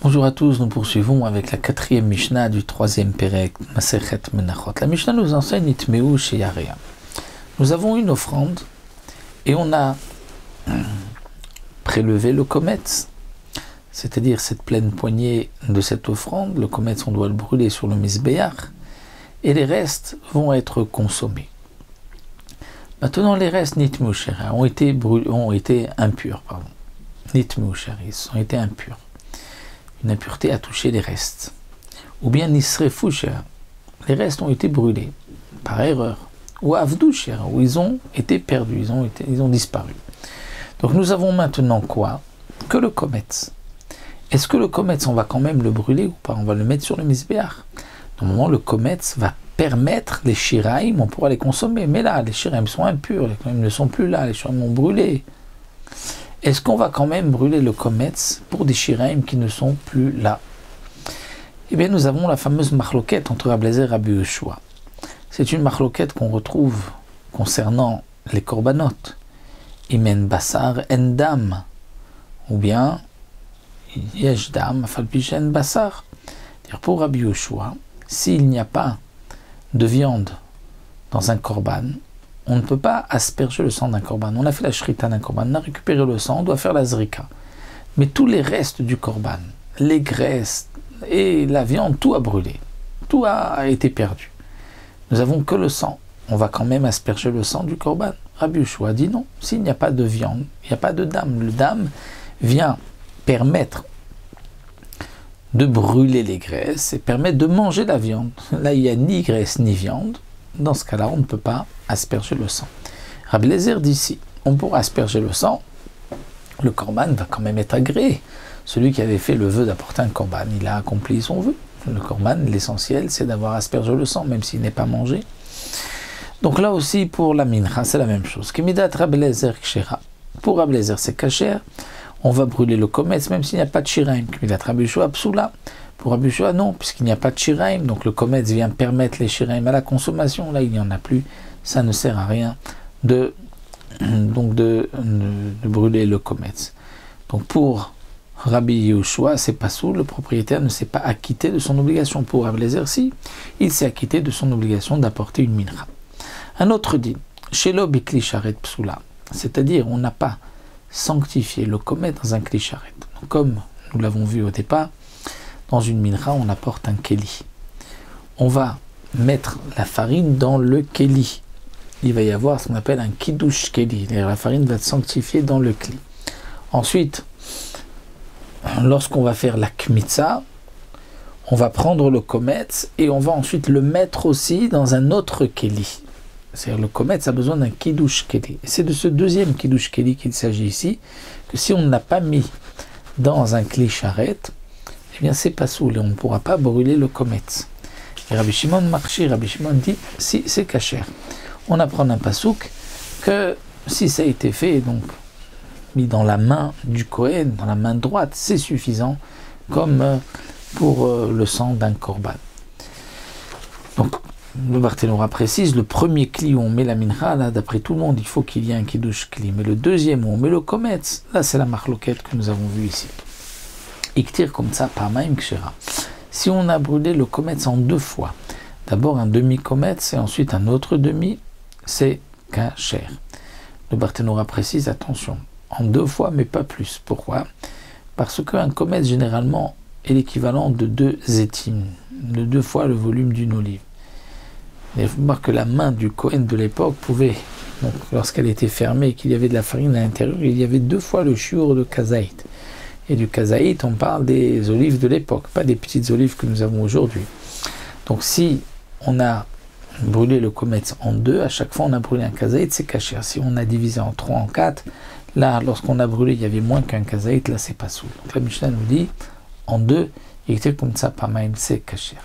Bonjour à tous, nous poursuivons avec la quatrième Mishnah du troisième Perek, Masechet Menachot. La Mishnah nous enseigne Itmeu Sheyarea. Nous avons une offrande et on a prélevé le kometz, c'est-à-dire cette pleine poignée de cette offrande. Le kometz, on doit le brûler sur le Mizbeach et les restes vont être consommés. Maintenant, les restes Nitmeu Sheyarea ont été impurs. Nitmeu Sheyarea, ils ont été impurs. Une impureté a touché les restes. Ou bien Nisrefu Sheyarea, les restes ont été brûlés par erreur. Ou Avdu Sheyarea, où ils ont été perdus, ils ont disparu. Donc nous avons maintenant quoi? Que le kometz. Est-ce que le kometz, on va quand même le brûler ou pas? On va le mettre sur le Mizbeach. Normalement, le kometz va permettre les shiraim, on pourra les consommer. Mais là, les shiraim sont impurs, les shiraim ne sont plus là, les shiraim ont brûlé. Est-ce qu'on va quand même brûler le kometz pour des shiraim qui ne sont plus là? Eh bien, nous avons la fameuse marloquette entre Rabbi Eliezer et Rabbi Yehoshua. C'est une marloquette qu'on retrouve concernant les korbanot. Imen basar en dam. Ou bien, yesh dam, afal pi she'en basar. Pour Rabbi Yehoshua, s'il n'y a pas de viande dans un korban, on ne peut pas asperger le sang d'un korban. On a fait la shrita d'un korban, on a récupéré le sang, on doit faire la zrika. Mais tous les restes du korban, les graisses et la viande, tout a brûlé. Tout a été perdu. Nous avons que le sang. On va quand même asperger le sang du korban. Rabbi Yehoshua dit non. S'il n'y a pas de viande, il n'y a pas de dam. Le dam vient permettre de brûler les graisses et permettre de manger la viande. Là, il n'y a ni graisse ni viande. Dans ce cas-là, on ne peut pas asperger le sang. Rabbi Eliezer dit si on pourra asperger le sang, le korban va quand même être agréé. Celui qui avait fait le vœu d'apporter un korban, il a accompli son vœu. Le korban, l'essentiel, c'est d'avoir aspergé le sang, même s'il n'est pas mangé. Donc là aussi, pour la mincha, c'est la même chose. Kemidat Rabbi Eliezer kshera. Pour Rabbi Eliezer, c'est kasher. On va brûler le kometz, même s'il n'y a pas de shiraim. Kemidat Rabbi Yehoshua psoula. Pour Rabbi Yehoshua, non, puisqu'il n'y a pas de shiraim, donc le kometz vient permettre les shiraim à la consommation. Là, il n'y en a plus. Ça ne sert à rien de brûler le kometz. Donc pour Rabbi Yehoshua, c'est pas sous, le propriétaire ne s'est pas acquitté de son obligation. Pour Rabbi Eliezer, si, il s'est acquitté de son obligation d'apporter une mincha. Un autre dit, Shelo bikli sharet psoula, c'est-à-dire on n'a pas sanctifié le kometz dans un kli sharet. Comme nous l'avons vu au départ, dans une mincha, on apporte un keli. On va mettre la farine dans le keli. Il va y avoir ce qu'on appelle un kiddush keli. La farine va être sanctifiée dans le kli. Ensuite, lorsqu'on va faire la kmitza, on va prendre le kometz et on va ensuite le mettre aussi dans un autre keli. C'est-à-dire le kometz a besoin d'un kiddush keli. Et c'est de ce deuxième kiddush keli qu'il s'agit ici, que si on ne l'a pas mis dans un kli sharet, eh bien c'est pas soul et on ne pourra pas brûler le kometz. Et Rabbi Shimon marchi, Rabbi Shimon dit, si c'est kasher. On apprend d'un pasouk que si ça a été fait, donc mis dans la main du Kohen, dans la main droite, c'est suffisant, comme pour le sang d'un korban. Donc, le Barthénora précise, le premier kli où on met la mincha, là, d'après tout le monde, il faut qu'il y ait un kiddush kli. Mais le deuxième où on met le kometz, là, c'est la marloquette que nous avons vue ici. Iktir comme ça, parmaim kshera. Si on a brûlé le kometz en deux fois, d'abord un demi-kometz et ensuite un autre demi, c'est kasher. Le Barthénora précise, attention, en deux fois, mais pas plus. Pourquoi? Parce qu'un kometz, généralement, est l'équivalent de 2 zétim, de 2 fois le volume d'une olive. Il faut voir que la main du Kohen de l'époque pouvait, donc lorsqu'elle était fermée et qu'il y avait de la farine à l'intérieur, il y avait 2 fois le shiur de kazaït. Et du kazaït, on parle des olives de l'époque, pas des petites olives que nous avons aujourd'hui. Donc si on a brûlé le kometz en 2, à chaque fois on a brûlé un kazaït, c'est kasher. Si on a divisé en 3, en 4, là, lorsqu'on a brûlé, il y avait moins qu'un kazaït, là c'est pas soul. Donc la Mishnah nous dit, en 2, il était comme ça, pas même, c'est kasher.